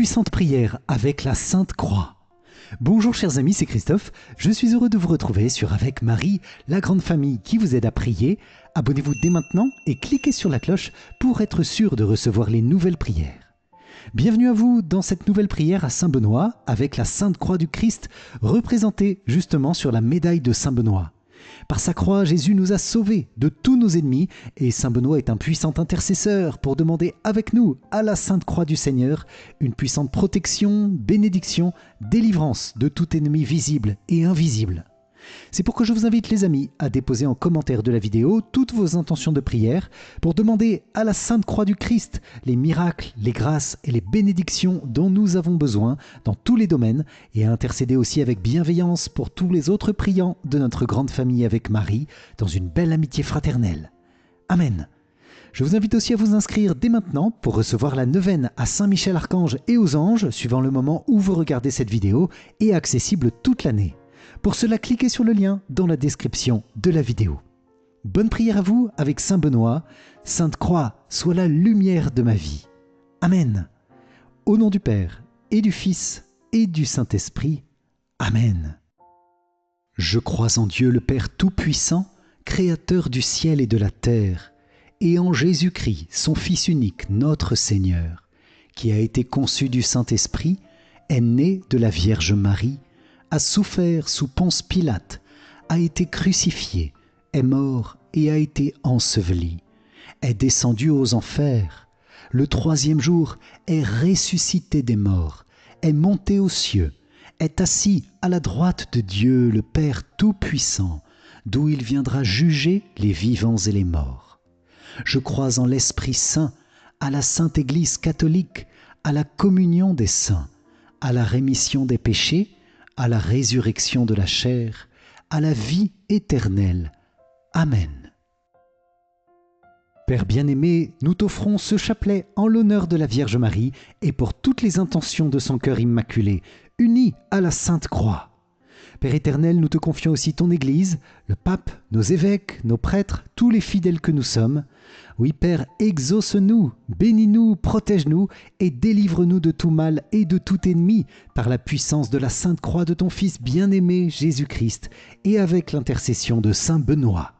puissante prière avec la Sainte Croix. Bonjour chers amis, c'est Christophe. Je suis heureux de vous retrouver sur Avec Marie, la grande famille qui vous aide à prier. Abonnez-vous dès maintenant et cliquez sur la cloche pour être sûr de recevoir les nouvelles prières. Bienvenue à vous dans cette nouvelle prière à Saint-Benoît avec la Sainte Croix du Christ représentée justement sur la médaille de Saint-Benoît. Par sa croix, Jésus nous a sauvés de tous nos ennemis et Saint Benoît est un puissant intercesseur pour demander avec nous à la Sainte Croix du Seigneur une puissante protection, bénédiction, délivrance de tout ennemi visible et invisible. C'est pourquoi je vous invite les amis à déposer en commentaire de la vidéo toutes vos intentions de prière pour demander à la Sainte Croix du Christ les miracles, les grâces et les bénédictions dont nous avons besoin dans tous les domaines et à intercéder aussi avec bienveillance pour tous les autres priants de notre grande famille avec Marie dans une belle amitié fraternelle. Amen. Je vous invite aussi à vous inscrire dès maintenant pour recevoir la neuvaine à Saint-Michel-Archange et aux anges suivant le moment où vous regardez cette vidéo et accessible toute l'année. Pour cela, cliquez sur le lien dans la description de la vidéo. Bonne prière à vous avec Saint Benoît. Sainte Croix, sois la lumière de ma vie. Amen. Au nom du Père et du Fils et du Saint-Esprit. Amen. Je crois en Dieu le Père Tout-Puissant, Créateur du ciel et de la terre, et en Jésus-Christ, son Fils unique, notre Seigneur, qui a été conçu du Saint-Esprit, est né de la Vierge Marie, a souffert sous Ponce Pilate, a été crucifié, est mort et a été enseveli, est descendu aux enfers, le troisième jour est ressuscité des morts, est monté aux cieux, est assis à la droite de Dieu le Père Tout-Puissant, d'où il viendra juger les vivants et les morts. Je crois en l'Esprit Saint, à la Sainte Église catholique, à la communion des saints, à la rémission des péchés, à la résurrection de la chair, à la vie éternelle. Amen. Père bien-aimé, nous t'offrons ce chapelet en l'honneur de la Vierge Marie et pour toutes les intentions de son cœur immaculé, unies à la Sainte Croix. Père éternel, nous te confions aussi ton Église, le pape, nos évêques, nos prêtres, tous les fidèles que nous sommes. Oui, Père, exauce-nous, bénis-nous, protège-nous et délivre-nous de tout mal et de tout ennemi par la puissance de la Sainte Croix de ton Fils bien-aimé Jésus-Christ et avec l'intercession de Saint Benoît.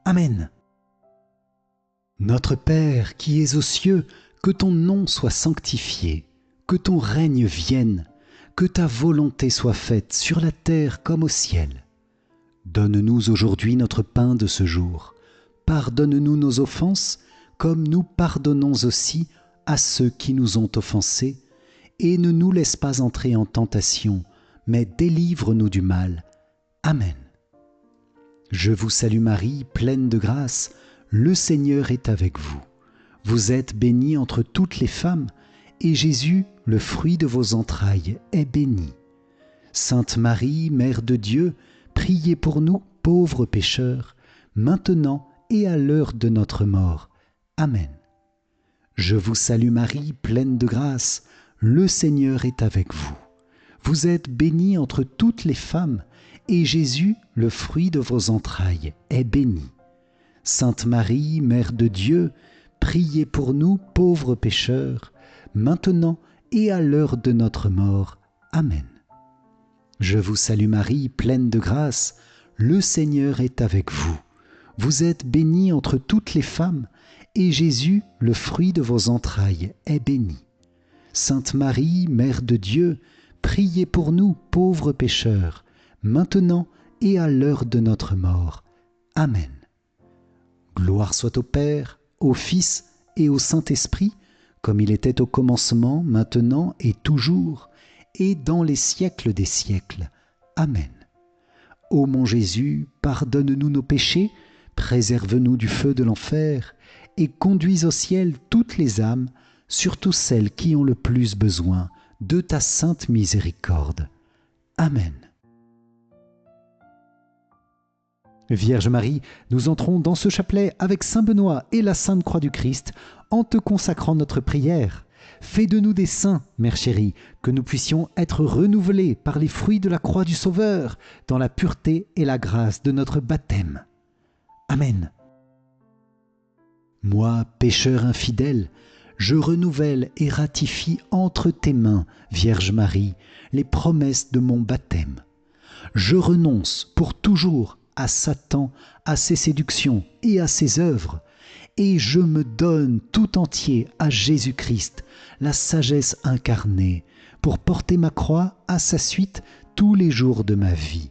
Amen. Notre Père qui es aux cieux, que ton nom soit sanctifié, que ton règne vienne, que ta volonté soit faite sur la terre comme au ciel. Donne-nous aujourd'hui notre pain de ce jour. Pardonne-nous nos offenses, comme nous pardonnons aussi à ceux qui nous ont offensés, et ne nous laisse pas entrer en tentation, mais délivre-nous du mal. Amen. Je vous salue Marie, pleine de grâce, le Seigneur est avec vous. Vous êtes bénie entre toutes les femmes, et Jésus, le fruit de vos entrailles, est béni. Sainte Marie, Mère de Dieu, priez pour nous, pauvres pécheurs, maintenant et à l'heure de notre mort. Amen. Je vous salue Marie, pleine de grâce, le Seigneur est avec vous. Vous êtes bénie entre toutes les femmes, et Jésus, le fruit de vos entrailles, est béni. Sainte Marie, Mère de Dieu, priez pour nous, pauvres pécheurs, maintenant et à l'heure de notre mort. Amen. Je vous salue Marie, pleine de grâce, le Seigneur est avec vous. Vous êtes bénie entre toutes les femmes, et Jésus, le fruit de vos entrailles, est béni. Sainte Marie, Mère de Dieu, priez pour nous, pauvres pécheurs, maintenant et à l'heure de notre mort. Amen. Gloire soit au Père, au Fils et au Saint-Esprit, comme il était au commencement, maintenant et toujours, et dans les siècles des siècles. Amen. Ô mon Jésus, pardonne-nous nos péchés, préserve-nous du feu de l'enfer, et conduis au ciel toutes les âmes, surtout celles qui ont le plus besoin de ta sainte miséricorde. Amen. Vierge Marie, nous entrons dans ce chapelet avec Saint Benoît et la Sainte Croix du Christ en te consacrant notre prière. Fais de nous des saints, Mère chérie, que nous puissions être renouvelés par les fruits de la croix du Sauveur, dans la pureté et la grâce de notre baptême. Amen. Moi, pécheur infidèle, Je renouvelle et ratifie entre tes mains, Vierge Marie, les promesses de mon baptême. Je renonce pour toujours à Satan, à ses séductions et à ses œuvres, et je me donne tout entier à Jésus-Christ, la sagesse incarnée, pour porter ma croix à sa suite tous les jours de ma vie.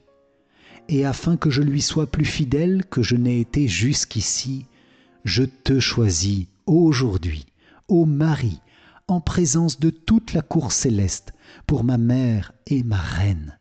Et afin que je lui sois plus fidèle que je n'ai été jusqu'ici, je te choisis aujourd'hui, ô Marie, en présence de toute la cour céleste, pour ma mère et ma reine.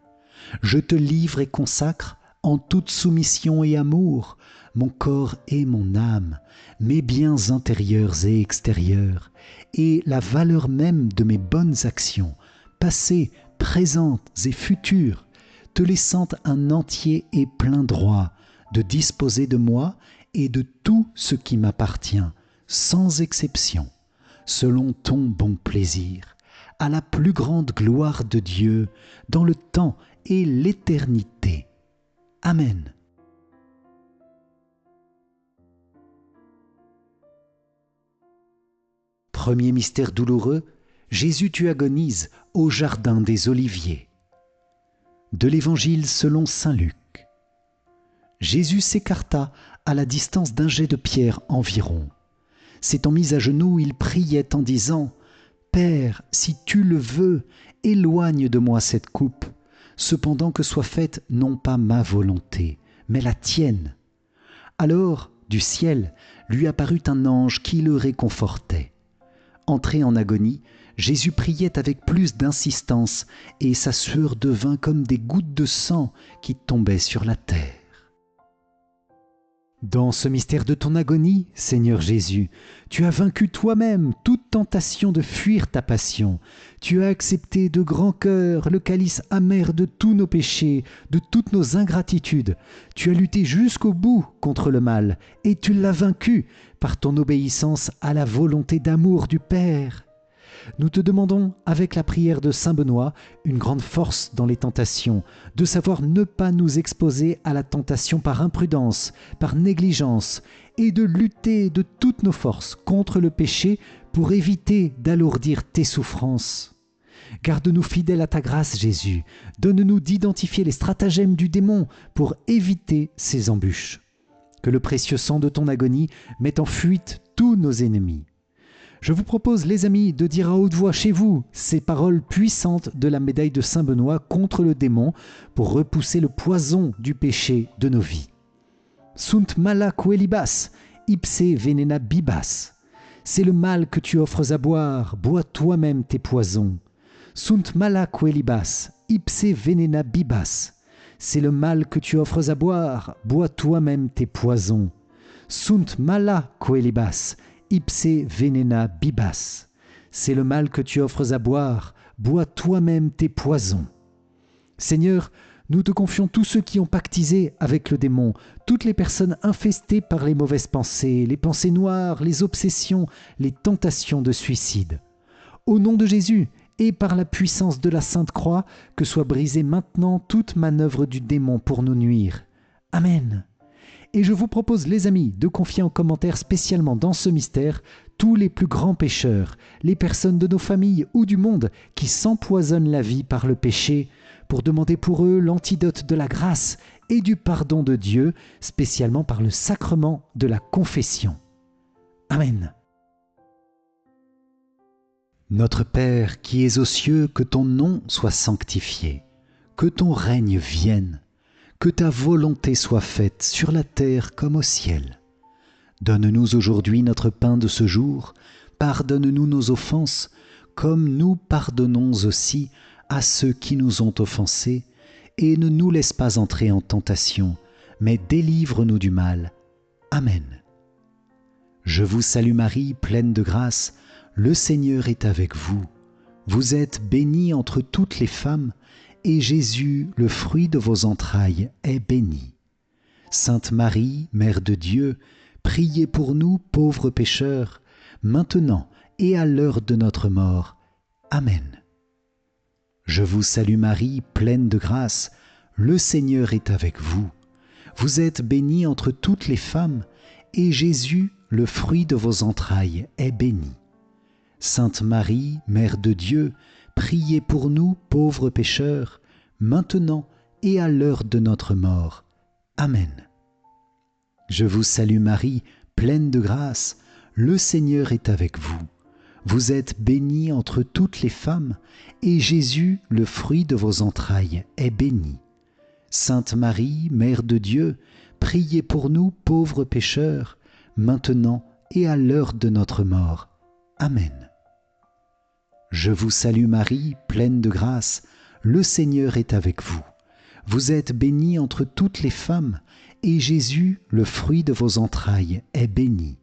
Je te livre et consacre, en toute soumission et amour, mon corps et mon âme, mes biens intérieurs et extérieurs, et la valeur même de mes bonnes actions, passées, présentes et futures, te laissant un entier et plein droit de disposer de moi et de tout ce qui m'appartient, sans exception, selon ton bon plaisir, à la plus grande gloire de Dieu, dans le temps et l'éternité. Amen. Premier mystère douloureux, Jésus tu agonises au jardin des Oliviers. De l'Évangile selon saint Luc. Jésus s'écarta à la distance d'un jet de pierre environ. S'étant mis à genoux, il priait en disant « Père, si tu le veux, éloigne de moi cette coupe, cependant que soit faite non pas ma volonté, mais la tienne. » Alors, du ciel, lui apparut un ange qui le réconfortait. Entré en agonie, Jésus priait avec plus d'insistance et sa sueur devint comme des gouttes de sang qui tombaient sur la terre. Dans ce mystère de ton agonie, Seigneur Jésus, tu as vaincu toi-même toute tentation de fuir ta passion. Tu as accepté de grand cœur le calice amer de tous nos péchés, de toutes nos ingratitudes. Tu as lutté jusqu'au bout contre le mal et tu l'as vaincu par ton obéissance à la volonté d'amour du Père. Nous te demandons, avec la prière de saint Benoît, une grande force dans les tentations, de savoir ne pas nous exposer à la tentation par imprudence, par négligence, et de lutter de toutes nos forces contre le péché pour éviter d'alourdir tes souffrances. Garde-nous fidèles à ta grâce, Jésus. Donne-nous d'identifier les stratagèmes du démon pour éviter ses embûches. Que le précieux sang de ton agonie mette en fuite tous nos ennemis. Je vous propose, les amis, de dire à haute voix chez vous ces paroles puissantes de la médaille de saint Benoît contre le démon pour repousser le poison du péché de nos vies. Sunt mala coelibas, ipse venena bibas. C'est le mal que tu offres à boire, bois toi-même tes poisons. Sunt mala coelibas, ipse venena bibas. C'est le mal que tu offres à boire, bois toi-même tes poisons. Sunt mala coelibas, ipse venena bibas. C'est le mal que tu offres à boire, bois toi-même tes poisons. Seigneur, nous te confions tous ceux qui ont pactisé avec le démon, toutes les personnes infestées par les mauvaises pensées, les pensées noires, les obsessions, les tentations de suicide. Au nom de Jésus et par la puissance de la Sainte Croix, que soit brisée maintenant toute manœuvre du démon pour nous nuire. Amen. Et je vous propose, les amis, de confier en commentaire spécialement dans ce mystère tous les plus grands pécheurs, les personnes de nos familles ou du monde qui s'empoisonnent la vie par le péché, pour demander pour eux l'antidote de la grâce et du pardon de Dieu, spécialement par le sacrement de la confession. Amen. Notre Père qui es aux cieux, que ton nom soit sanctifié, que ton règne vienne, que ta volonté soit faite sur la terre comme au ciel. Donne-nous aujourd'hui notre pain de ce jour, pardonne-nous nos offenses, comme nous pardonnons aussi à ceux qui nous ont offensés, et ne nous laisse pas entrer en tentation, mais délivre-nous du mal. Amen. Je vous salue Marie, pleine de grâce, le Seigneur est avec vous. Vous êtes bénie entre toutes les femmes, et Jésus, le fruit de vos entrailles, est béni. Sainte Marie, Mère de Dieu, priez pour nous pauvres pécheurs, maintenant et à l'heure de notre mort. Amen. Je vous salue Marie, pleine de grâce, le Seigneur est avec vous. Vous êtes bénie entre toutes les femmes, et Jésus, le fruit de vos entrailles, est béni. Sainte Marie, Mère de Dieu, priez pour nous pauvres pécheurs, maintenant et à l'heure de notre mort. Amen. Je vous salue Marie, pleine de grâce, le Seigneur est avec vous. Vous êtes bénie entre toutes les femmes, et Jésus, le fruit de vos entrailles, est béni. Sainte Marie, Mère de Dieu, priez pour nous pauvres pécheurs, maintenant et à l'heure de notre mort. Amen. Je vous salue Marie, pleine de grâce, le Seigneur est avec vous. Vous êtes bénie entre toutes les femmes, et Jésus, le fruit de vos entrailles, est béni.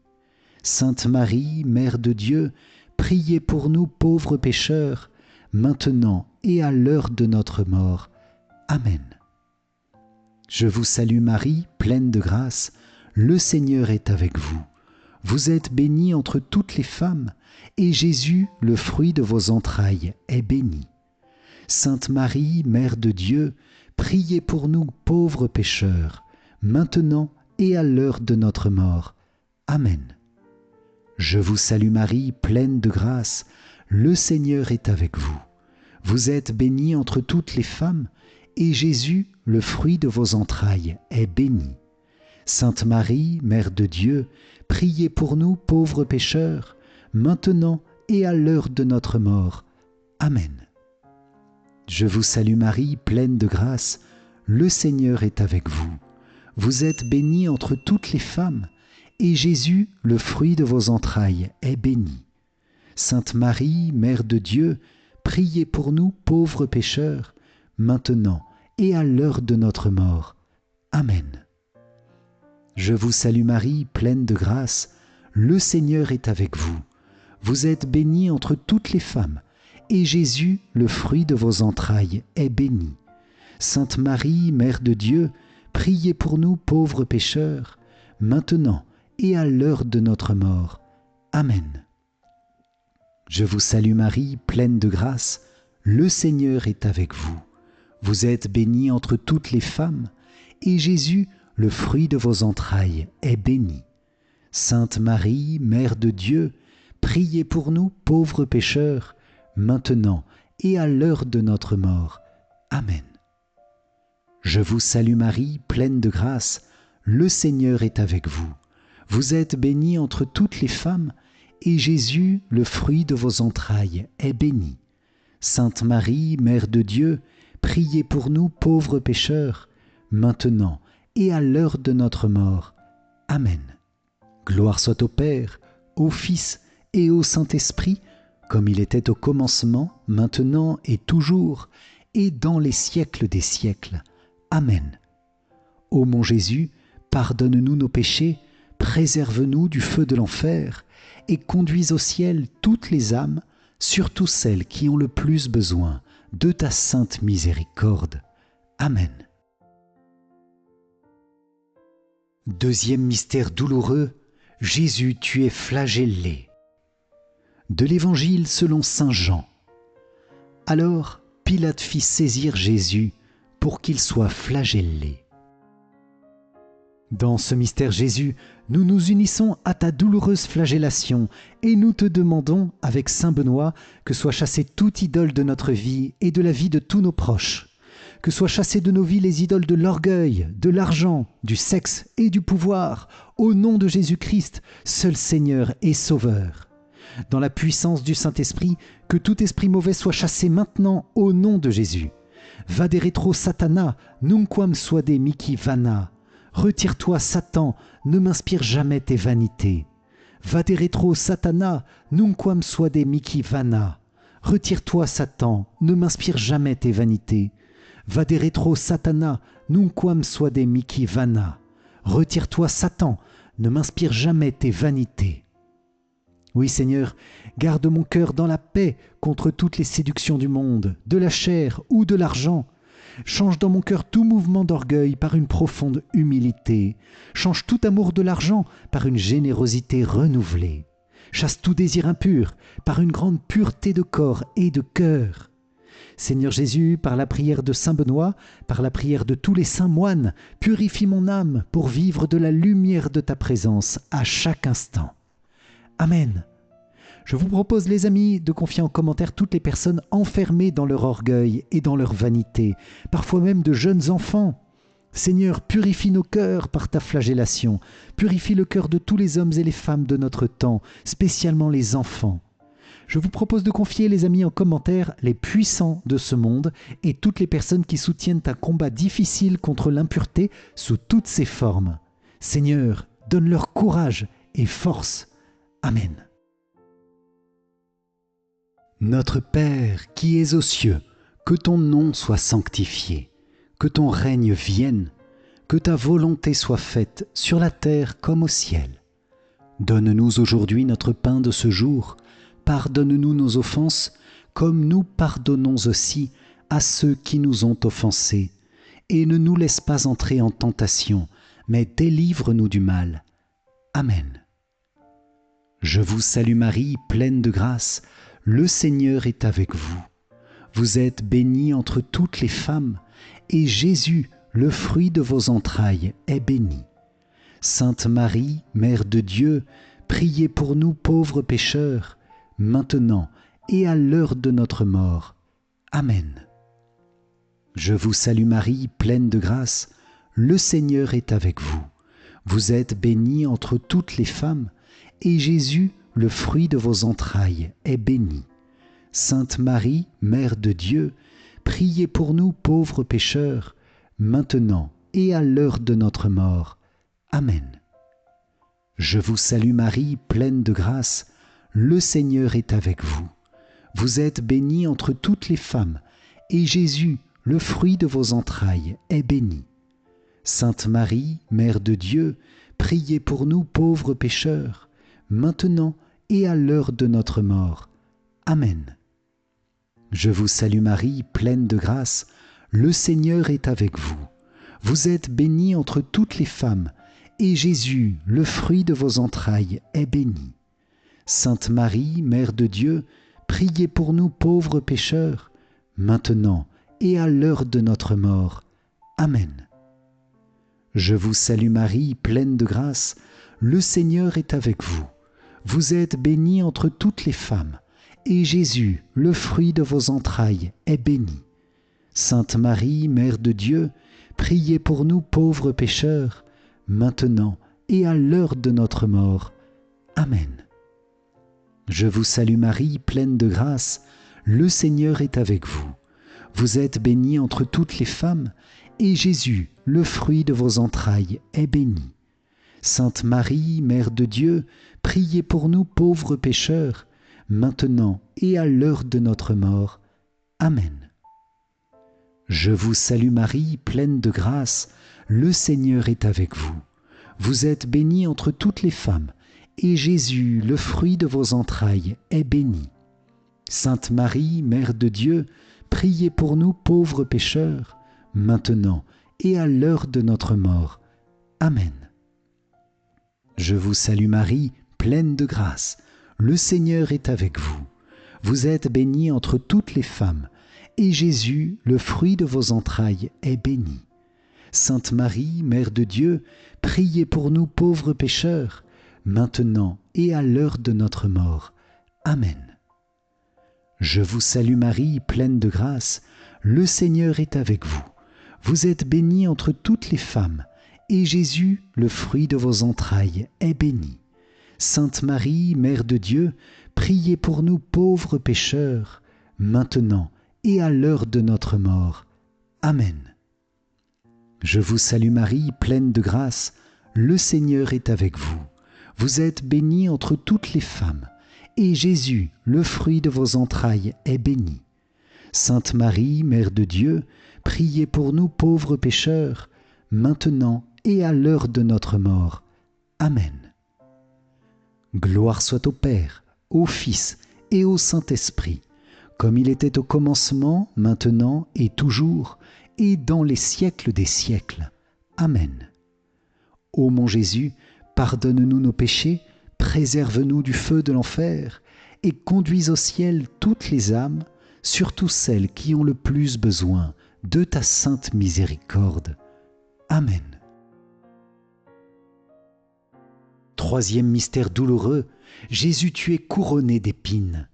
Sainte Marie, Mère de Dieu, priez pour nous pauvres pécheurs, maintenant et à l'heure de notre mort. Amen. Je vous salue Marie, pleine de grâce, le Seigneur est avec vous. Vous êtes bénie entre toutes les femmes, et Jésus, le fruit de vos entrailles, est béni. Sainte Marie, Mère de Dieu, priez pour nous pauvres pécheurs, maintenant et à l'heure de notre mort. Amen. Je vous salue Marie, pleine de grâce, le Seigneur est avec vous. Vous êtes bénie entre toutes les femmes, et Jésus, le fruit de vos entrailles, est béni. Sainte Marie, Mère de Dieu, priez pour nous pauvres pécheurs, maintenant et à l'heure de notre mort. Amen. Je vous salue Marie, pleine de grâce, le Seigneur est avec vous. Vous êtes bénie entre toutes les femmes, et Jésus, le fruit de vos entrailles, est béni. Sainte Marie, Mère de Dieu, priez pour nous pauvres pécheurs, maintenant et à l'heure de notre mort. Amen. Je vous salue Marie, pleine de grâce, le Seigneur est avec vous. Vous êtes bénie entre toutes les femmes, et Jésus, le fruit de vos entrailles, est béni. Sainte Marie, Mère de Dieu, priez pour nous pauvres pécheurs, maintenant et à l'heure de notre mort. Amen. Je vous salue Marie, pleine de grâce, le Seigneur est avec vous. Vous êtes bénie entre toutes les femmes, et Jésus, le fruit de vos entrailles, est béni. Sainte Marie, Mère de Dieu, priez pour nous pauvres pécheurs, maintenant et à l'heure de notre mort. Amen. Je vous salue Marie, pleine de grâce, le Seigneur est avec vous. Vous êtes bénie entre toutes les femmes, et Jésus, le fruit de vos entrailles, est béni. Sainte Marie, Mère de Dieu, priez pour nous pauvres pécheurs, maintenant et à l'heure de notre mort. Amen. Gloire soit au Père, au Fils et au Saint-Esprit, comme il était au commencement, maintenant et toujours, et dans les siècles des siècles. Amen. Ô mon Jésus, pardonne-nous nos péchés, préserve-nous du feu de l'enfer, et conduis au ciel toutes les âmes, surtout celles qui ont le plus besoin de ta sainte miséricorde. Amen. Deuxième mystère douloureux, Jésus, tu es flagellé. De l'Évangile selon saint Jean. Alors Pilate fit saisir Jésus pour qu'il soit flagellé. Dans ce mystère Jésus, nous nous unissons à ta douloureuse flagellation et nous te demandons, avec saint Benoît, que soit chassée toute idole de notre vie et de la vie de tous nos proches. Que soient chassées de nos vies les idoles de l'orgueil, de l'argent, du sexe et du pouvoir, au nom de Jésus-Christ, seul Seigneur et Sauveur. Dans la puissance du Saint-Esprit, que tout esprit mauvais soit chassé maintenant au nom de Jésus. Vade retro Satana, nunquam suade mihi vana. Retire-toi, Satan, ne m'inspire jamais tes vanités. Vade retro Satana, nunquam suade mihi vana. Retire-toi, Satan, ne m'inspire jamais tes vanités. Vade retro Satana, nunquam suade mihi vana. Retire-toi, Satan, ne m'inspire jamais tes vanités. Oui, Seigneur, garde mon cœur dans la paix contre toutes les séductions du monde, de la chair ou de l'argent. Change dans mon cœur tout mouvement d'orgueil par une profonde humilité. Change tout amour de l'argent par une générosité renouvelée. Chasse tout désir impur par une grande pureté de corps et de cœur. Seigneur Jésus, par la prière de saint Benoît, par la prière de tous les saints moines, purifie mon âme pour vivre de la lumière de ta présence à chaque instant. Amen. Je vous propose, les amis, de confier en commentaire toutes les personnes enfermées dans leur orgueil et dans leur vanité, parfois même de jeunes enfants. Seigneur, purifie nos cœurs par ta flagellation, purifie le cœur de tous les hommes et les femmes de notre temps, spécialement les enfants. Je vous propose de confier, les amis, en commentaire les puissants de ce monde et toutes les personnes qui soutiennent un combat difficile contre l'impureté sous toutes ses formes. Seigneur, donne-leur courage et force. Amen. Notre Père qui es aux cieux, que ton nom soit sanctifié, que ton règne vienne, que ta volonté soit faite sur la terre comme au ciel. Donne-nous aujourd'hui notre pain de ce jour, pardonne-nous nos offenses, comme nous pardonnons aussi à ceux qui nous ont offensés, et ne nous laisse pas entrer en tentation, mais délivre-nous du mal. Amen. Je vous salue Marie, pleine de grâce, le Seigneur est avec vous. Vous êtes bénie entre toutes les femmes, et Jésus, le fruit de vos entrailles, est béni. Sainte Marie, Mère de Dieu, priez pour nous pauvres pécheurs, maintenant et à l'heure de notre mort. Amen. Je vous salue Marie, pleine de grâce, le Seigneur est avec vous. Vous êtes bénie entre toutes les femmes, et Jésus, le fruit de vos entrailles, est béni. Sainte Marie, Mère de Dieu, priez pour nous pauvres pécheurs, maintenant et à l'heure de notre mort. Amen. Je vous salue Marie, pleine de grâce, le Seigneur est avec vous. Vous êtes bénie entre toutes les femmes, et Jésus, le fruit de vos entrailles, est béni. Sainte Marie, Mère de Dieu, priez pour nous pauvres pécheurs, maintenant et à l'heure de notre mort. Amen. Je vous salue Marie, pleine de grâce, le Seigneur est avec vous. Vous êtes bénie entre toutes les femmes, et Jésus, le fruit de vos entrailles, est béni. Sainte Marie, Mère de Dieu, priez pour nous pauvres pécheurs, maintenant et à l'heure de notre mort. Amen. Je vous salue Marie, pleine de grâce, le Seigneur est avec vous. Vous êtes bénie entre toutes les femmes, et Jésus, le fruit de vos entrailles, est béni. Sainte Marie, Mère de Dieu, priez pour nous pauvres pécheurs, maintenant et à l'heure de notre mort. Amen. Je vous salue Marie, pleine de grâce, le Seigneur est avec vous. Vous êtes bénie entre toutes les femmes, et Jésus, le fruit de vos entrailles, est béni. Sainte Marie, Mère de Dieu, priez pour nous pauvres pécheurs, maintenant et à l'heure de notre mort. Amen. Je vous salue Marie, pleine de grâce, le Seigneur est avec vous. Vous êtes bénie entre toutes les femmes, et Jésus, le fruit de vos entrailles, est béni. Sainte Marie, Mère de Dieu, priez pour nous pauvres pécheurs, maintenant et à l'heure de notre mort. Amen. Je vous salue Marie, pleine de grâce, le Seigneur est avec vous. Vous êtes bénie entre toutes les femmes, et Jésus, le fruit de vos entrailles, est béni. Sainte Marie, Mère de Dieu, priez pour nous pauvres pécheurs, maintenant et à l'heure de notre mort. Amen. Je vous salue Marie, pleine de grâce, le Seigneur est avec vous. Vous êtes bénie entre toutes les femmes, et Jésus, le fruit de vos entrailles, est béni. Sainte Marie, Mère de Dieu, priez pour nous pauvres pécheurs, maintenant et à l'heure de notre mort. Amen. Je vous salue Marie, pleine de grâce, le Seigneur est avec vous. Vous êtes bénie entre toutes les femmes, et Jésus, le fruit de vos entrailles, est béni. Sainte Marie, Mère de Dieu, priez pour nous pauvres pécheurs, maintenant et à l'heure de notre mort. Amen. Gloire soit au Père, au Fils et au Saint-Esprit, comme il était au commencement, maintenant et toujours, et dans les siècles des siècles. Amen. Ô mon Jésus, pardonne-nous nos péchés, préserve-nous du feu de l'enfer, et conduis au ciel toutes les âmes, surtout celles qui ont le plus besoin de ta sainte miséricorde. Amen. Troisième mystère douloureux, Jésus, tu es couronné d'épines.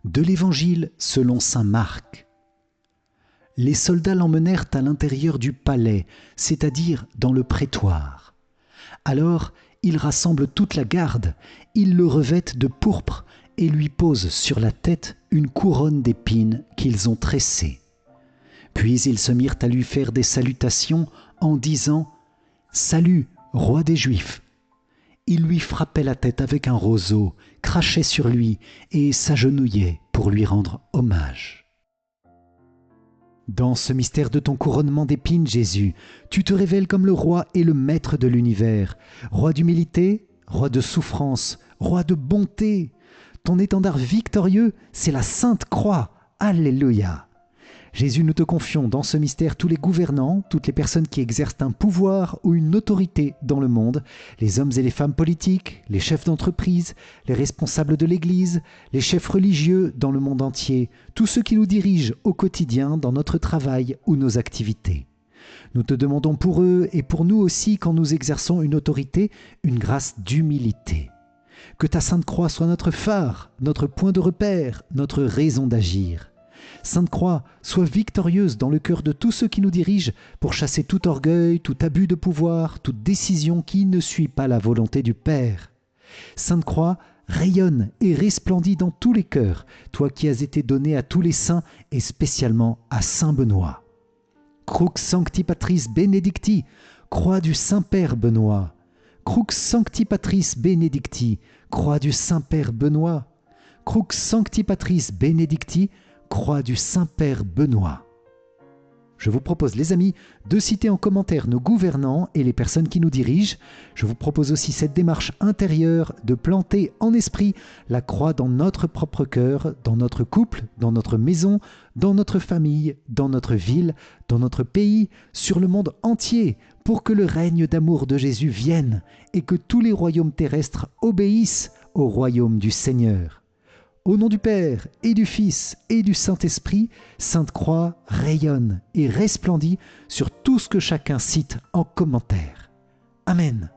De l'Évangile selon saint Marc. Les soldats l'emmenèrent à l'intérieur du palais, c'est-à-dire dans le prétoire. Alors, ils rassemblent toute la garde, ils le revêtent de pourpre et lui posent sur la tête une couronne d'épines qu'ils ont tressée. Puis ils se mirent à lui faire des salutations en disant « Salut, roi des Juifs !» Ils lui frappaient la tête avec un roseau, crachaient sur lui et s'agenouillaient pour lui rendre hommage. Dans ce mystère de ton couronnement d'épines, Jésus, tu te révèles comme le roi et le maître de l'univers, roi d'humilité, roi de souffrance, roi de bonté. Ton étendard victorieux, c'est la Sainte Croix. Alléluia. Jésus, nous te confions dans ce mystère tous les gouvernants, toutes les personnes qui exercent un pouvoir ou une autorité dans le monde, les hommes et les femmes politiques, les chefs d'entreprise, les responsables de l'Église, les chefs religieux dans le monde entier, tous ceux qui nous dirigent au quotidien dans notre travail ou nos activités. Nous te demandons pour eux et pour nous aussi quand nous exerçons une autorité, une grâce d'humilité. Que ta Sainte Croix soit notre phare, notre point de repère, notre raison d'agir. Sainte Croix, sois victorieuse dans le cœur de tous ceux qui nous dirigent pour chasser tout orgueil, tout abus de pouvoir, toute décision qui ne suit pas la volonté du Père. Sainte Croix, rayonne et resplendit dans tous les cœurs, toi qui as été donné à tous les saints et spécialement à Saint Benoît. Crux Sancti Patris Benedicti, croix du Saint-Père Benoît. Crux Sancti Patris Benedicti, croix du Saint-Père Benoît. Crux Sancti Patris Benedicti, croix du Saint-Père Benoît. Je vous propose, les amis, de citer en commentaire nos gouvernants et les personnes qui nous dirigent. Je vous propose aussi cette démarche intérieure de planter en esprit la croix dans notre propre cœur, dans notre couple, dans notre maison, dans notre famille, dans notre ville, dans notre pays, sur le monde entier, pour que le règne d'amour de Jésus vienne et que tous les royaumes terrestres obéissent au royaume du Seigneur. Au nom du Père et du Fils et du Saint-Esprit, Sainte Croix rayonne et resplendit sur tout ce que chacun cite en commentaire. Amen.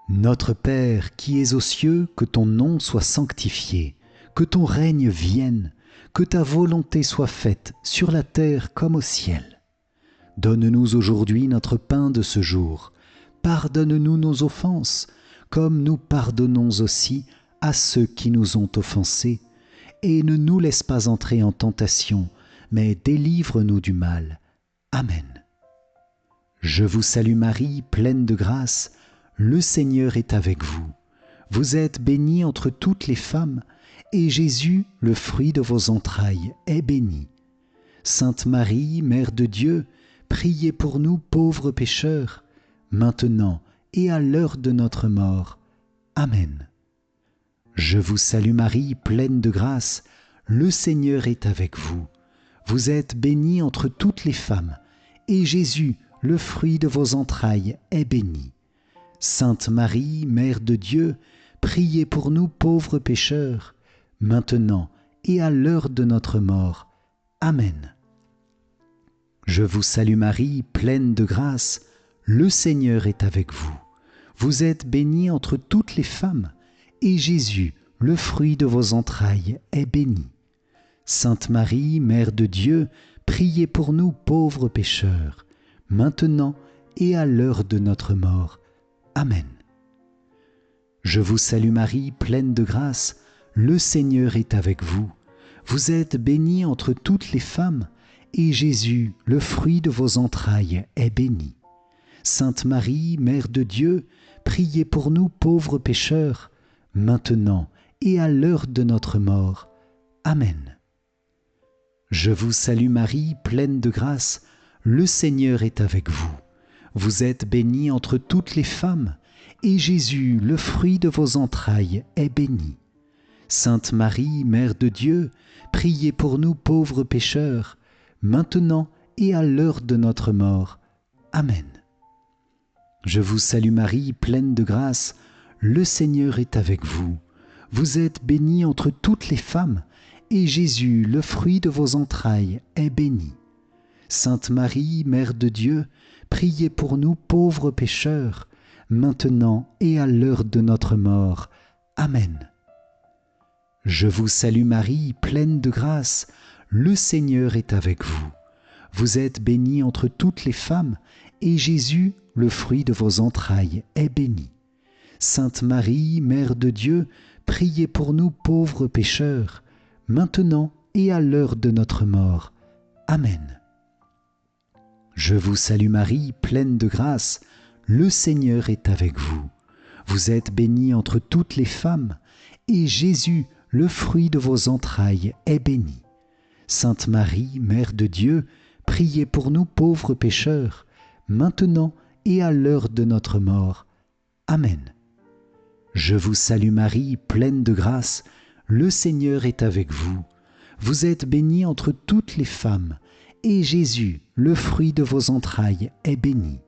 Notre Père qui es aux cieux, que ton nom soit sanctifié, que ton règne vienne, que ta volonté soit faite sur la terre comme au ciel. Donne-nous aujourd'hui notre pain de ce jour. Pardonne-nous nos offenses, comme nous pardonnons aussi à ceux qui nous ont offensés, et ne nous laisse pas entrer en tentation, mais délivre-nous du mal. Amen. Je vous salue Marie, pleine de grâce, le Seigneur est avec vous. Vous êtes bénie entre toutes les femmes, et Jésus, le fruit de vos entrailles, est béni. Sainte Marie, Mère de Dieu, priez pour nous pauvres pécheurs, maintenant et à l'heure de notre mort. Amen. Je vous salue Marie, pleine de grâce, le Seigneur est avec vous. Vous êtes bénie entre toutes les femmes, et Jésus, le fruit de vos entrailles, est béni. Sainte Marie, Mère de Dieu, priez pour nous pauvres pécheurs, maintenant et à l'heure de notre mort. Amen. Je vous salue Marie, pleine de grâce, le Seigneur est avec vous. Vous êtes bénie entre toutes les femmes, et Jésus, le fruit de vos entrailles, est béni. Sainte Marie, Mère de Dieu, priez pour nous pauvres pécheurs, maintenant et à l'heure de notre mort. Amen. Je vous salue Marie, pleine de grâce, le Seigneur est avec vous. Vous êtes bénie entre toutes les femmes, et Jésus, le fruit de vos entrailles, est béni. Sainte Marie, Mère de Dieu, priez pour nous pauvres pécheurs, maintenant et à l'heure de notre mort. Amen. Je vous salue Marie, pleine de grâce, le Seigneur est avec vous. Vous êtes bénie entre toutes les femmes, et Jésus, le fruit de vos entrailles, est béni. Sainte Marie, Mère de Dieu, priez pour nous pauvres pécheurs, maintenant et à l'heure de notre mort. Amen. Je vous salue Marie, pleine de grâce, le Seigneur est avec vous. Vous êtes bénie entre toutes les femmes, et Jésus, le fruit de vos entrailles, est béni. Sainte Marie, Mère de Dieu, priez pour nous pauvres pécheurs, maintenant et à l'heure de notre mort. Amen. Je vous salue Marie, pleine de grâce, le Seigneur est avec vous. Vous êtes bénie entre toutes les femmes, et Jésus, le fruit de vos entrailles, est béni. Sainte Marie, Mère de Dieu, priez pour nous pauvres pécheurs, maintenant et à l'heure de notre mort. Amen. Je vous salue Marie, pleine de grâce, le Seigneur est avec vous. Vous êtes bénie entre toutes les femmes, et Jésus, le fruit de vos entrailles, est béni. Sainte Marie, Mère de Dieu, priez pour nous pauvres pécheurs, maintenant et à l'heure de notre mort. Amen. Je vous salue Marie, pleine de grâce, le Seigneur est avec vous. Vous êtes bénie entre toutes les femmes, et Jésus, le fruit de vos entrailles, est béni.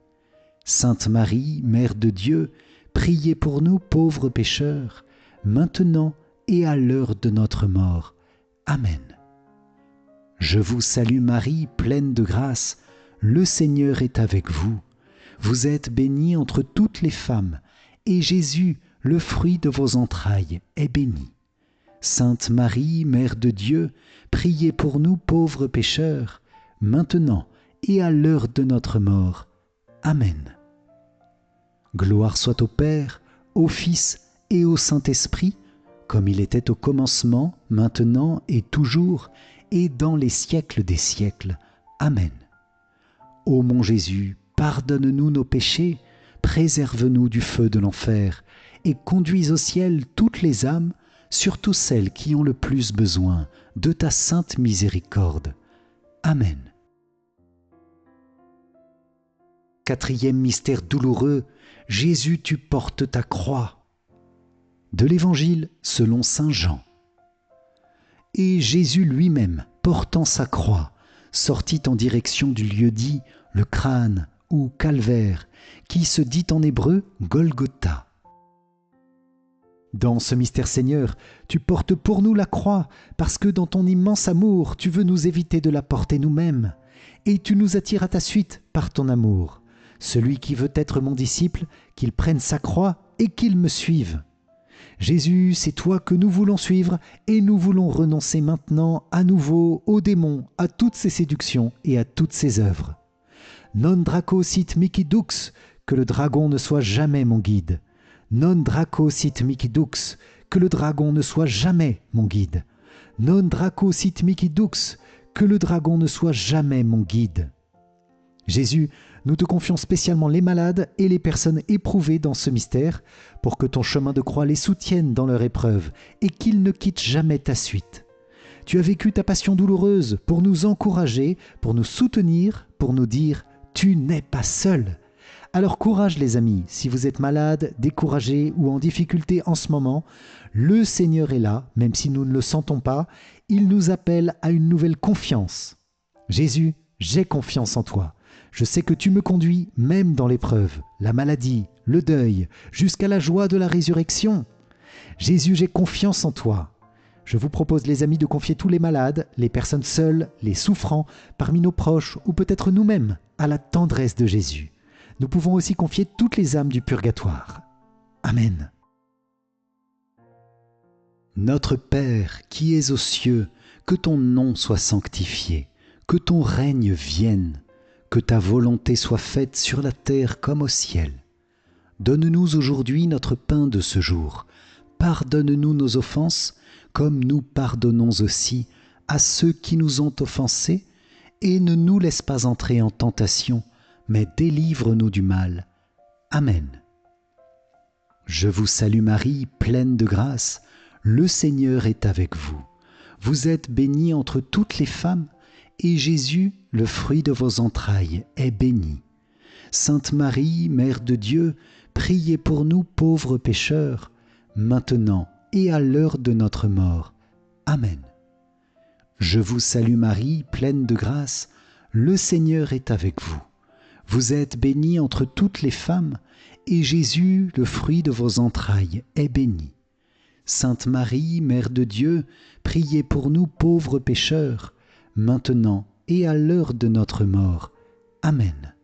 Sainte Marie, Mère de Dieu, priez pour nous pauvres pécheurs, maintenant et à l'heure de notre mort. Amen. Je vous salue Marie, pleine de grâce, le Seigneur est avec vous. Vous êtes bénie entre toutes les femmes, et Jésus, le fruit de vos entrailles, est béni. Sainte Marie, Mère de Dieu, priez pour nous pauvres pécheurs, maintenant et à l'heure de notre mort. Amen. Gloire soit au Père, au Fils et au Saint-Esprit, comme il était au commencement, maintenant et toujours, et dans les siècles des siècles. Amen. Ô mon Jésus, pardonne-nous nos péchés, préserve-nous du feu de l'enfer, et conduis au ciel toutes les âmes, surtout celles qui ont le plus besoin de ta sainte miséricorde. Amen. Quatrième mystère douloureux, Jésus, tu portes ta croix. De l'Évangile selon saint Jean. Et Jésus lui-même, portant sa croix, sortit en direction du lieu dit le crâne ou calvaire, qui se dit en hébreu Golgotha. Dans ce mystère Seigneur, tu portes pour nous la croix, parce que dans ton immense amour, tu veux nous éviter de la porter nous-mêmes, et tu nous attires à ta suite par ton amour. Celui qui veut être mon disciple, qu'il prenne sa croix et qu'il me suive. Jésus, c'est toi que nous voulons suivre, et nous voulons renoncer maintenant à nouveau aux démons, à toutes ses séductions et à toutes ses œuvres. Non draco sit mihi dux, que le dragon ne soit jamais mon guide. Non draco sit mihi dux, que le dragon ne soit jamais mon guide. Non draco sit mihi dux, que le dragon ne soit jamais mon guide. Jésus, nous te confions spécialement les malades et les personnes éprouvées dans ce mystère, pour que ton chemin de croix les soutienne dans leur épreuve et qu'ils ne quittent jamais ta suite. Tu as vécu ta passion douloureuse pour nous encourager, pour nous soutenir, pour nous dire « Tu n'es pas seul ». Alors courage les amis, si vous êtes malade, découragé ou en difficulté en ce moment, le Seigneur est là, même si nous ne le sentons pas, il nous appelle à une nouvelle confiance. Jésus, j'ai confiance en toi. Je sais que tu me conduis même dans l'épreuve, la maladie, le deuil, jusqu'à la joie de la résurrection. Jésus, j'ai confiance en toi. Je vous propose les amis de confier tous les malades, les personnes seules, les souffrants, parmi nos proches ou peut-être nous-mêmes, à la tendresse de Jésus. Nous pouvons aussi confier toutes les âmes du purgatoire. Amen. Notre Père qui es aux cieux, que ton nom soit sanctifié, que ton règne vienne, que ta volonté soit faite sur la terre comme au ciel. Donne-nous aujourd'hui notre pain de ce jour. Pardonne-nous nos offenses, comme nous pardonnons aussi à ceux qui nous ont offensés, et ne nous laisse pas entrer en tentation, mais délivre-nous du mal. Amen. Je vous salue Marie, pleine de grâce, le Seigneur est avec vous. Vous êtes bénie entre toutes les femmes, et Jésus, le fruit de vos entrailles, est béni. Sainte Marie, Mère de Dieu, priez pour nous pauvres pécheurs, maintenant et à l'heure de notre mort. Amen. Je vous salue Marie, pleine de grâce, le Seigneur est avec vous. Vous êtes bénie entre toutes les femmes, et Jésus, le fruit de vos entrailles, est béni. Sainte Marie, Mère de Dieu, priez pour nous pauvres pécheurs, maintenant et à l'heure de notre mort. Amen.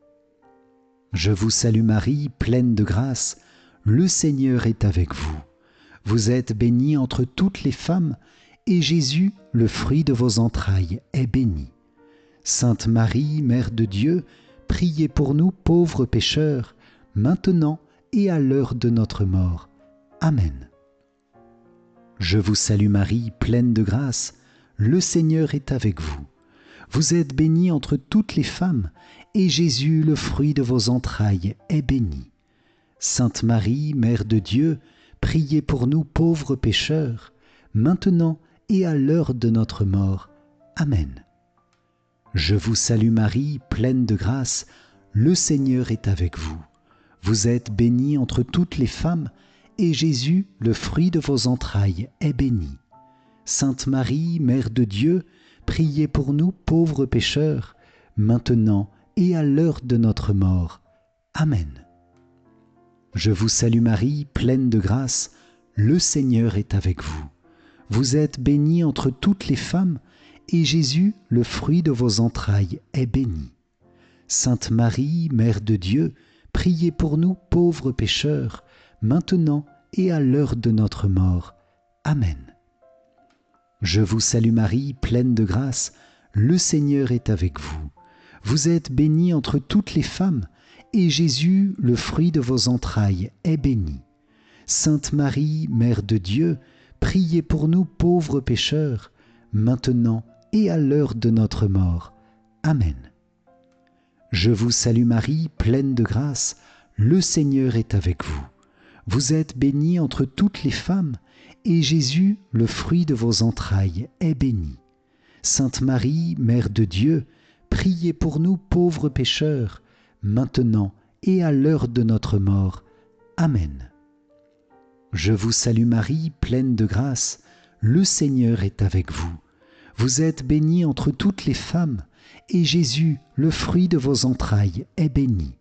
Je vous salue Marie, pleine de grâce, le Seigneur est avec vous. Vous êtes bénie entre toutes les femmes, et Jésus, le fruit de vos entrailles, est béni. Sainte Marie, Mère de Dieu, priez pour nous pauvres pécheurs, maintenant et à l'heure de notre mort. Amen. Je vous salue Marie, pleine de grâce, le Seigneur est avec vous. Vous êtes bénie entre toutes les femmes, et Jésus, le fruit de vos entrailles, est béni. Sainte Marie, Mère de Dieu, priez pour nous pauvres pécheurs, maintenant et à l'heure de notre mort. Amen. Je vous salue Marie, pleine de grâce, le Seigneur est avec vous. Vous êtes bénie entre toutes les femmes, et Jésus, le fruit de vos entrailles, est béni. Sainte Marie, Mère de Dieu, priez pour nous pauvres pécheurs, maintenant et à l'heure de notre mort. Amen. Je vous salue Marie, pleine de grâce, le Seigneur est avec vous. Vous êtes bénie entre toutes les femmes, et Jésus, le fruit de vos entrailles, est béni. Sainte Marie, Mère de Dieu, priez pour nous pauvres pécheurs, maintenant et à l'heure de notre mort. Amen. Je vous salue Marie, pleine de grâce, le Seigneur est avec vous. Vous êtes bénie entre toutes les femmes, et Jésus, le fruit de vos entrailles, est béni. Sainte Marie, Mère de Dieu, priez pour nous pauvres pécheurs, maintenant et à l'heure de notre mort. Amen. Je vous salue Marie, pleine de grâce, le Seigneur est avec vous. Vous êtes bénie entre toutes les femmes, et Jésus, le fruit de vos entrailles, est béni. Sainte Marie, Mère de Dieu, priez pour nous pauvres pécheurs, maintenant et à l'heure de notre mort. Amen. Je vous salue Marie, pleine de grâce, le Seigneur est avec vous. Vous êtes bénie entre toutes les femmes, et Jésus, le fruit de vos entrailles, est béni.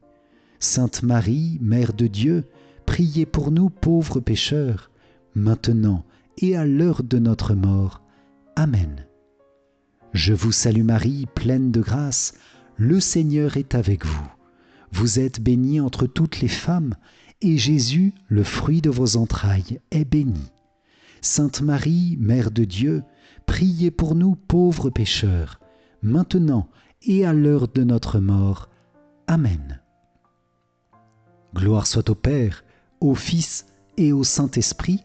Sainte Marie, Mère de Dieu, priez pour nous pauvres pécheurs, maintenant et à l'heure de notre mort. Amen. Je vous salue Marie, pleine de grâce, le Seigneur est avec vous. Vous êtes bénie entre toutes les femmes, et Jésus, le fruit de vos entrailles, est béni. Sainte Marie, Mère de Dieu, priez pour nous pauvres pécheurs, maintenant et à l'heure de notre mort. Amen. Gloire soit au Père, au Fils et au Saint-Esprit,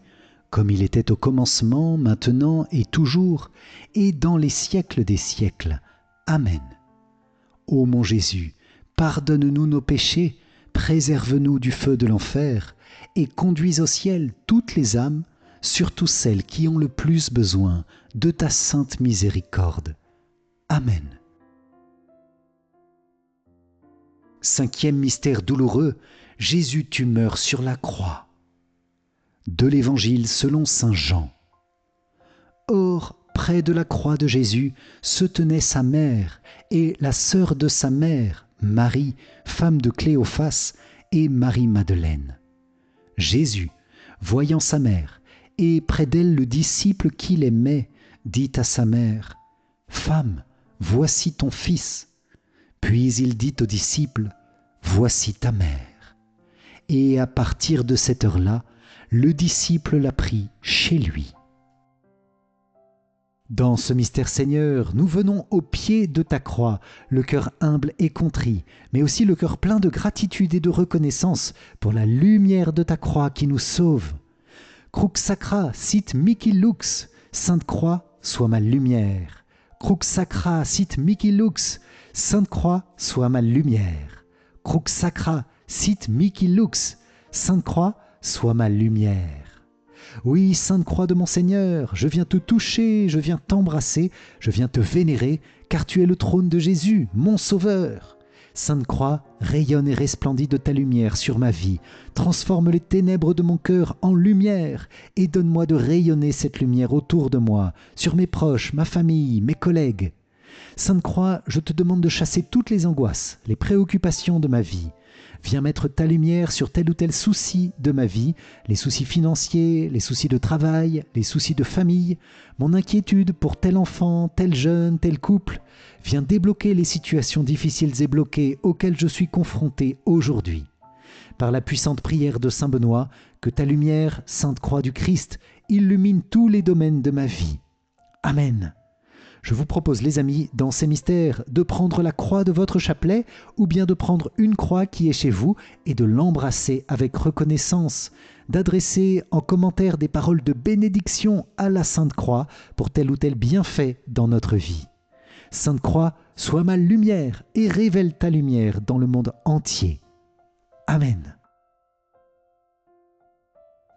comme il était au commencement, maintenant et toujours, et dans les siècles des siècles. Amen. Ô mon Jésus, pardonne-nous nos péchés, préserve-nous du feu de l'enfer, et conduis au ciel toutes les âmes, surtout celles qui ont le plus besoin de ta sainte miséricorde. Amen. Cinquième mystère douloureux, Jésus, tu meurs sur la croix. De l'Évangile selon saint Jean. Or, près de la croix de Jésus se tenait sa mère et la sœur de sa mère, Marie, femme de Cléophas, et Marie-Madeleine. Jésus, voyant sa mère, et près d'elle le disciple qu'il aimait, dit à sa mère, « Femme, voici ton fils. » Puis il dit au disciple, « Voici ta mère. » Et à partir de cette heure-là, le disciple l'a pris chez lui. Dans ce mystère, Seigneur, nous venons au pied de ta croix, le cœur humble et contrit, mais aussi le cœur plein de gratitude et de reconnaissance pour la lumière de ta croix qui nous sauve. Crux sacra sit mihi lux, Sainte Croix, sois ma lumière. Crux sacra sit mihi lux, Sainte Croix, sois ma lumière. Crux sacra sit mihi lux, Sainte Croix, sois ma lumière. Oui, Sainte Croix de mon Seigneur, je viens te toucher, je viens t'embrasser, je viens te vénérer, car tu es le trône de Jésus, mon Sauveur. Sainte Croix, rayonne et resplendit de ta lumière sur ma vie, transforme les ténèbres de mon cœur en lumière, et donne-moi de rayonner cette lumière autour de moi, sur mes proches, ma famille, mes collègues. Sainte Croix, je te demande de chasser toutes les angoisses, les préoccupations de ma vie. Viens mettre ta lumière sur tel ou tel souci de ma vie, les soucis financiers, les soucis de travail, les soucis de famille, mon inquiétude pour tel enfant, tel jeune, tel couple. Viens débloquer les situations difficiles et bloquées auxquelles je suis confronté aujourd'hui. Par la puissante prière de Saint Benoît, que ta lumière, Sainte Croix du Christ, illumine tous les domaines de ma vie. Amen. Je vous propose, les amis, dans ces mystères, de prendre la croix de votre chapelet ou bien de prendre une croix qui est chez vous et de l'embrasser avec reconnaissance, d'adresser en commentaire des paroles de bénédiction à la Sainte Croix pour tel ou tel bienfait dans notre vie. Sainte Croix, sois ma lumière et révèle ta lumière dans le monde entier. Amen.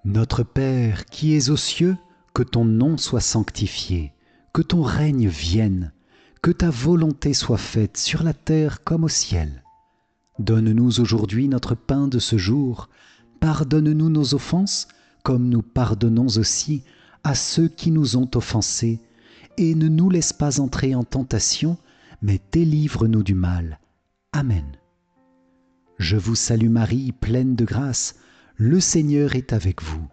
Notre Père qui es aux cieux, que ton nom soit sanctifié. Que ton règne vienne, que ta volonté soit faite sur la terre comme au ciel. Donne-nous aujourd'hui notre pain de ce jour. Pardonne-nous nos offenses, comme nous pardonnons aussi à ceux qui nous ont offensés. Et ne nous laisse pas entrer en tentation, mais délivre-nous du mal. Amen. Je vous salue Marie, pleine de grâce. Le Seigneur est avec vous.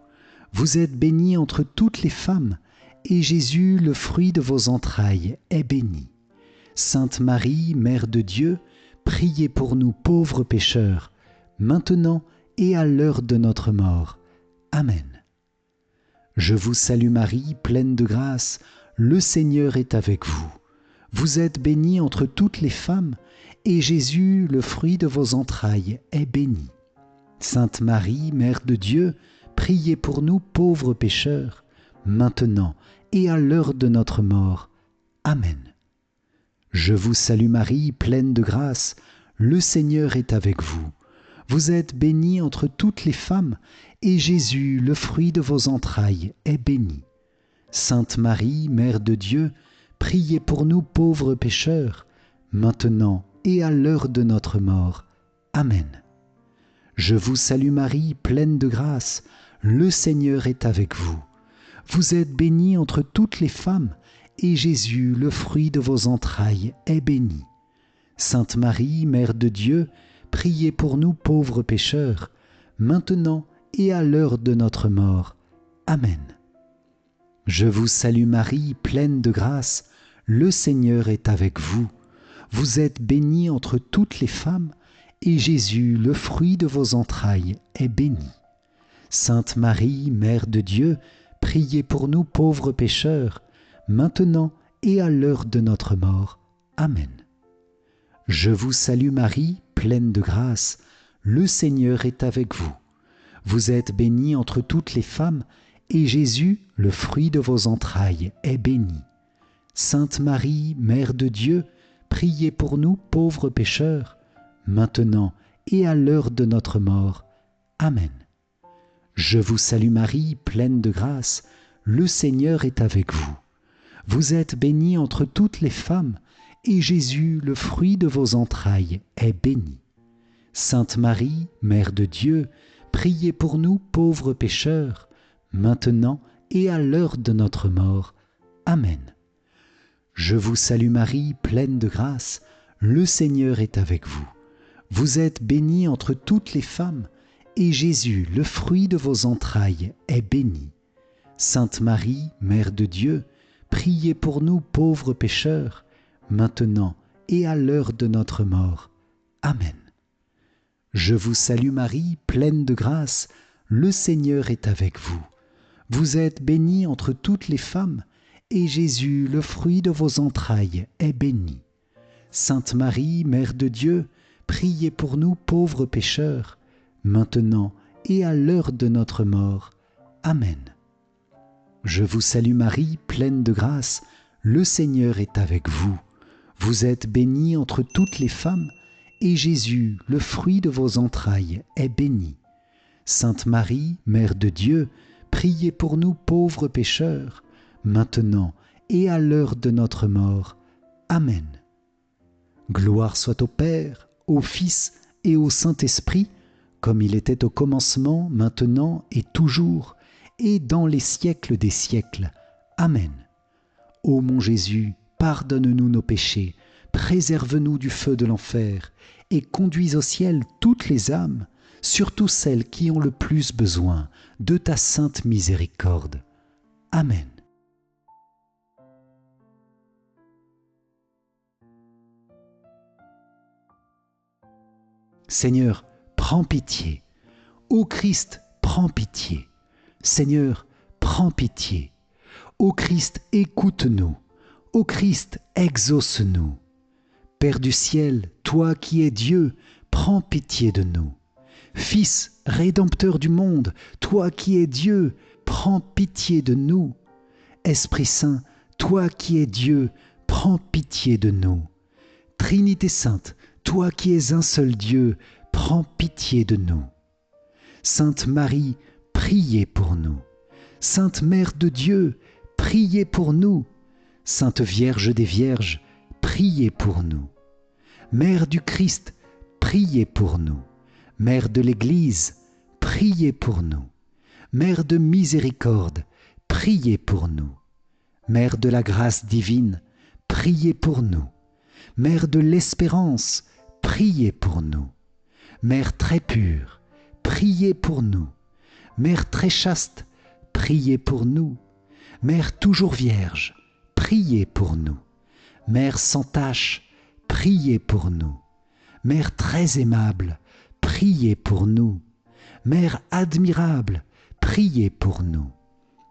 Vous êtes bénie entre toutes les femmes, et Jésus, le fruit de vos entrailles, est béni. Sainte Marie, Mère de Dieu, priez pour nous pauvres pécheurs, maintenant et à l'heure de notre mort. Amen. Je vous salue Marie, pleine de grâce, le Seigneur est avec vous. Vous êtes bénie entre toutes les femmes, et Jésus, le fruit de vos entrailles, est béni. Sainte Marie, Mère de Dieu, priez pour nous pauvres pécheurs, maintenant et à l'heure de notre mort. Amen. Je vous salue Marie, pleine de grâce, le Seigneur est avec vous. Vous êtes bénie entre toutes les femmes, et Jésus, le fruit de vos entrailles, est béni. Sainte Marie, Mère de Dieu, priez pour nous pauvres pécheurs, maintenant et à l'heure de notre mort. Amen. Je vous salue Marie, pleine de grâce, le Seigneur est avec vous. Vous êtes bénie entre toutes les femmes, et Jésus, le fruit de vos entrailles, est béni. Sainte Marie, Mère de Dieu, priez pour nous pauvres pécheurs, maintenant et à l'heure de notre mort. Amen. Je vous salue Marie, pleine de grâce, le Seigneur est avec vous. Vous êtes bénie entre toutes les femmes, et Jésus, le fruit de vos entrailles, est béni. Sainte Marie, Mère de Dieu, priez pour nous pauvres pécheurs, maintenant et à l'heure de notre mort. Amen. Je vous salue Marie, pleine de grâce, le Seigneur est avec vous. Vous êtes bénie entre toutes les femmes, et Jésus, le fruit de vos entrailles, est béni. Sainte Marie, Mère de Dieu, priez pour nous pauvres pécheurs, maintenant et à l'heure de notre mort. Amen. Je vous salue Marie, pleine de grâce, le Seigneur est avec vous. Vous êtes bénie entre toutes les femmes, et Jésus, le fruit de vos entrailles, est béni. Sainte Marie, Mère de Dieu, priez pour nous pauvres pécheurs, maintenant et à l'heure de notre mort. Amen. Je vous salue Marie, pleine de grâce, le Seigneur est avec vous. Vous êtes bénie entre toutes les femmes, et Jésus, le fruit de vos entrailles, est béni. Sainte Marie, Mère de Dieu, priez pour nous pauvres pécheurs, maintenant et à l'heure de notre mort. Amen. Je vous salue Marie, pleine de grâce, le Seigneur est avec vous. Vous êtes bénie entre toutes les femmes, et Jésus, le fruit de vos entrailles, est béni. Sainte Marie, Mère de Dieu, priez pour nous pauvres pécheurs, maintenant et à l'heure de notre mort. Amen. Je vous salue Marie, pleine de grâce, le Seigneur est avec vous. Vous êtes bénie entre toutes les femmes, et Jésus, le fruit de vos entrailles, est béni. Sainte Marie, Mère de Dieu, priez pour nous pauvres pécheurs, maintenant et à l'heure de notre mort. Amen. Gloire soit au Père, au Fils et au Saint-Esprit, comme il était au commencement, maintenant et toujours, et dans les siècles des siècles. Amen. Ô mon Jésus, pardonne-nous nos péchés, préserve-nous du feu de l'enfer, et conduis au ciel toutes les âmes, surtout celles qui ont le plus besoin de ta sainte miséricorde. Amen. Seigneur, prends pitié. Ô Christ, prends pitié. Seigneur, prends pitié. Ô Christ, écoute-nous. Ô Christ, exauce-nous. Père du ciel, toi qui es Dieu, prends pitié de nous. Fils, rédempteur du monde, toi qui es Dieu, prends pitié de nous. Esprit Saint, toi qui es Dieu, prends pitié de nous. Trinité Sainte, toi qui es un seul Dieu, prends pitié de nous. Sainte Marie, priez pour nous. Sainte Mère de Dieu, priez pour nous. Sainte Vierge des Vierges, priez pour nous. Mère du Christ, priez pour nous. Mère de l'Église, priez pour nous. Mère de miséricorde, priez pour nous. Mère de la grâce divine, priez pour nous. Mère de l'espérance, priez pour nous. Mère très pure, priez pour nous. Mère très chaste, priez pour nous. Mère toujours vierge, priez pour nous. Mère sans tache, priez pour nous. Mère très aimable, priez pour nous. Mère admirable, priez pour nous.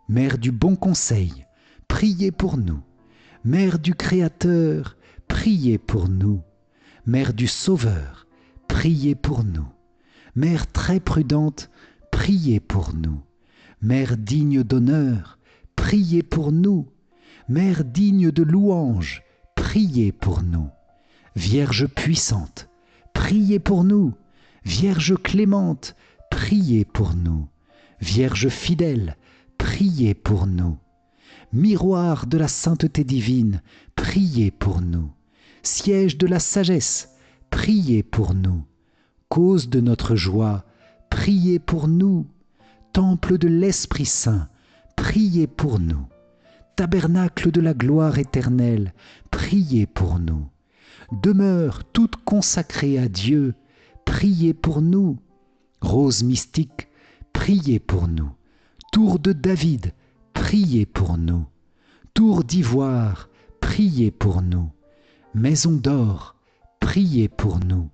Mère du bon conseil, priez pour nous. Mère du Créateur, priez pour nous. Mère du Sauveur, priez pour nous. Mère très prudente, priez pour nous. Mère digne d'honneur, priez pour nous. Mère digne de louange, priez pour nous. Vierge puissante, priez pour nous. Vierge clémente, priez pour nous. Vierge fidèle, priez pour nous. Miroir de la sainteté divine, priez pour nous. Siège de la sagesse, priez pour nous. Cause de notre joie, priez pour nous. Temple de l'Esprit Saint, priez pour nous. Tabernacle de la gloire éternelle, priez pour nous. Demeure toute consacrée à Dieu, priez pour nous. Rose mystique, priez pour nous. Tour de David, priez pour nous. Tour d'ivoire, priez pour nous. Maison d'or, priez pour nous.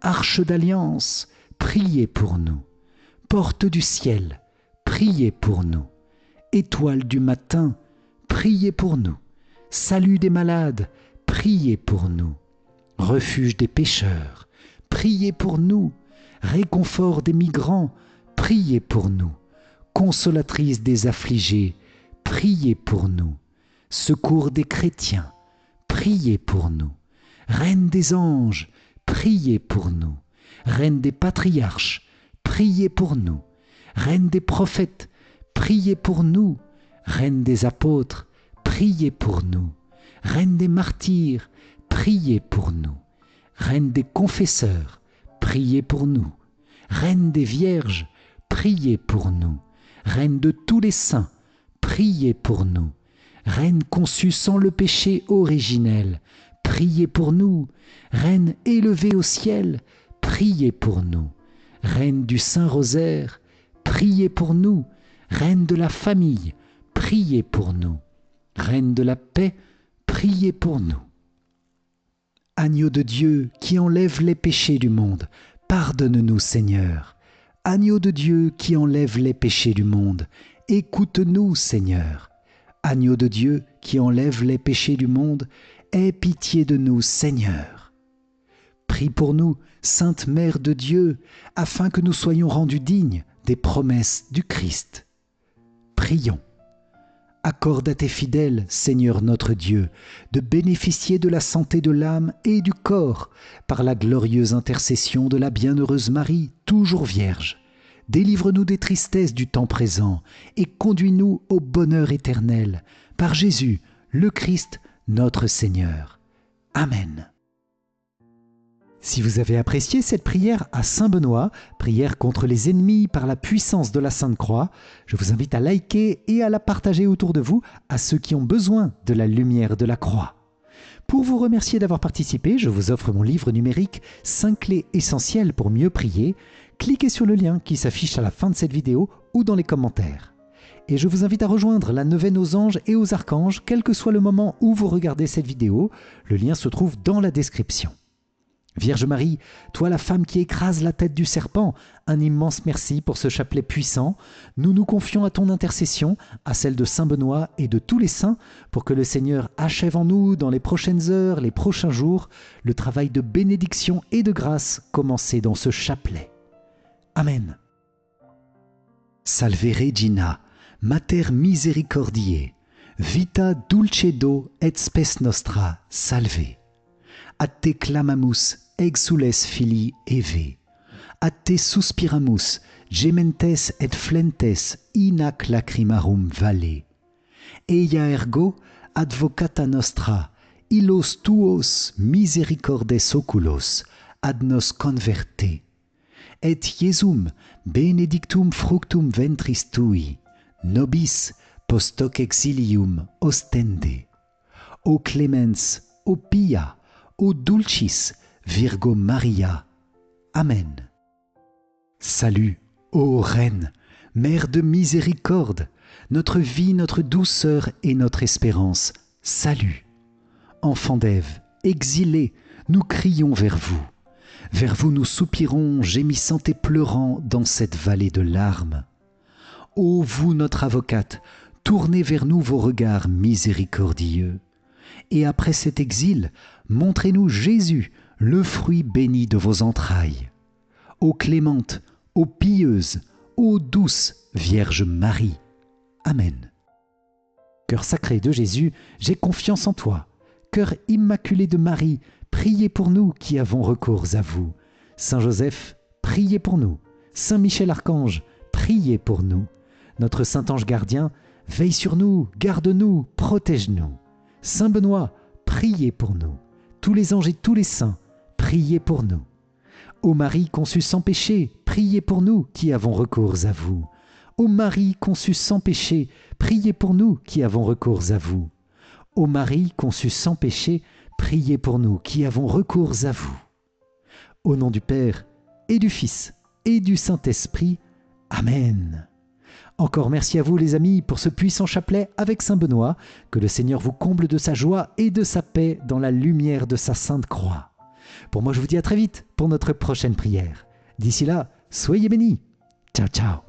Arche d'alliance, priez pour nous. Porte du ciel, priez pour nous. Étoile du matin, priez pour nous. Salut des malades, priez pour nous. Refuge des pécheurs, priez pour nous. Réconfort des migrants, priez pour nous. Consolatrice des affligés, priez pour nous. Secours des chrétiens, priez pour nous. Reine des anges, priez pour nous. Reine des patriarches, priez pour nous. Reine des prophètes, priez pour nous. Reine des apôtres, priez pour nous. Reine des martyrs, priez pour nous. Reine des confesseurs, priez pour nous. Reine des vierges, priez pour nous. Reine de tous les saints, priez pour nous. Reine conçue sans le péché originel, priez pour nous. Reine élevée au ciel, priez pour nous. Reine du Saint-Rosaire, priez pour nous. Reine de la famille, priez pour nous. Reine de la paix, priez pour nous. Agneau de Dieu qui enlève les péchés du monde, pardonne-nous Seigneur. Agneau de Dieu qui enlève les péchés du monde, écoute-nous Seigneur. Agneau de Dieu qui enlève les péchés du monde, aie pitié de nous Seigneur. Prie pour nous, Sainte Mère de Dieu, afin que nous soyons rendus dignes des promesses du Christ. Prions. Accorde à tes fidèles, Seigneur notre Dieu, de bénéficier de la santé de l'âme et du corps par la glorieuse intercession de la bienheureuse Marie, toujours Vierge. Délivre-nous des tristesses du temps présent et conduis-nous au bonheur éternel, par Jésus, le Christ, notre Seigneur. Amen. Si vous avez apprécié cette prière à Saint Benoît, prière contre les ennemis par la puissance de la Sainte Croix, je vous invite à liker et à la partager autour de vous à ceux qui ont besoin de la lumière de la croix. Pour vous remercier d'avoir participé, je vous offre mon livre numérique 5 clés essentielles pour mieux prier. Cliquez sur le lien qui s'affiche à la fin de cette vidéo ou dans les commentaires. Et je vous invite à rejoindre la neuvaine aux anges et aux archanges, quel que soit le moment où vous regardez cette vidéo. Le lien se trouve dans la description. Vierge Marie, toi la femme qui écrase la tête du serpent, un immense merci pour ce chapelet puissant. Nous nous confions à ton intercession, à celle de Saint Benoît et de tous les saints, pour que le Seigneur achève en nous, dans les prochaines heures, les prochains jours, le travail de bénédiction et de grâce commencé dans ce chapelet. Amen. Salve Regina, Mater misericordiae, vita dulcedo et spes nostra, salve. A te clamamus, exules filii Eve. A te suspiramus, gementes et flentes in ac lacrimarum vale. Eia ergo, advocata nostra, illos tuos misericordes oculos, ad nos converte. Et Iesum benedictum fructum ventris tui, nobis post hoc exilium ostende. O clemens, o pia, O dulcis Virgo Maria. Amen. Salut, ô Reine, Mère de miséricorde, notre vie, notre douceur et notre espérance. Salut. Enfants d'Ève, exilés, nous crions vers vous. Vers vous nous soupirons, gémissant et pleurant dans cette vallée de larmes. Ô vous, notre avocate, tournez vers nous vos regards miséricordieux. Et après cet exil, montrez-nous Jésus, le fruit béni de vos entrailles. Ô clémente, ô pieuse, ô douce Vierge Marie. Amen. Cœur sacré de Jésus, j'ai confiance en toi. Cœur immaculé de Marie, priez pour nous qui avons recours à vous. Saint Joseph, priez pour nous. Saint Michel Archange, priez pour nous. Notre Saint Ange gardien, veille sur nous, garde-nous, protège-nous. Saint Benoît, priez pour nous. Tous les anges et tous les saints, priez pour nous. Ô Marie conçue sans péché, priez pour nous qui avons recours à vous. Ô Marie conçue sans péché, priez pour nous qui avons recours à vous. Ô Marie conçue sans péché, priez pour nous qui avons recours à vous. Au nom du Père et du Fils et du Saint-Esprit. Amen. Encore merci à vous les amis pour ce puissant chapelet avec Saint Benoît. Que le Seigneur vous comble de sa joie et de sa paix dans la lumière de sa sainte croix. Pour moi je vous dis à très vite pour notre prochaine prière. D'ici là, soyez bénis. Ciao ciao.